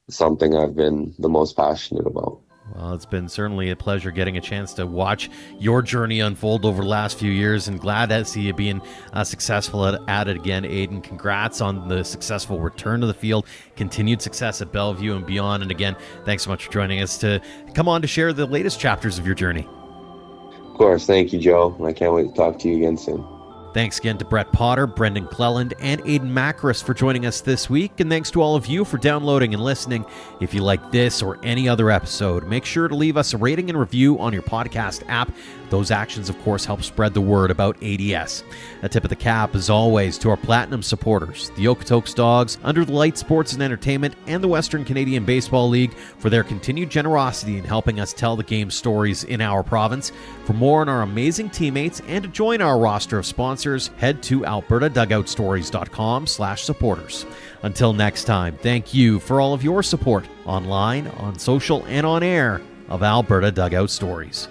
something I've been the most passionate about. Well, it's been certainly a pleasure getting a chance to watch your journey unfold over the last few years, and glad to see you being successful at it again, Ayden. Congrats on the successful return to the field, continued success at Bellevue and beyond. And again, thanks so much for joining us to come on to share the latest chapters of your journey. Of course. Thank you, Joe. I can't wait to talk to you again soon. Thanks again to Brett Potter, Brendan Clelland, and Ayden Makarus for joining us this week. And thanks to all of you for downloading and listening. If you like this or any other episode, make sure to leave us a rating and review on your podcast app. Those actions, of course, help spread the word about ADS. A tip of the cap, as always, to our platinum supporters, the Okotoks Dogs, Under the Light Sports and Entertainment, and the Western Canadian Baseball League, for their continued generosity in helping us tell the game stories in our province. For more on our amazing teammates and to join our roster of sponsors, head to albertadugoutstories.com/supporters. Until next time, thank you for all of your support online, on social, and on air of Alberta Dugout Stories.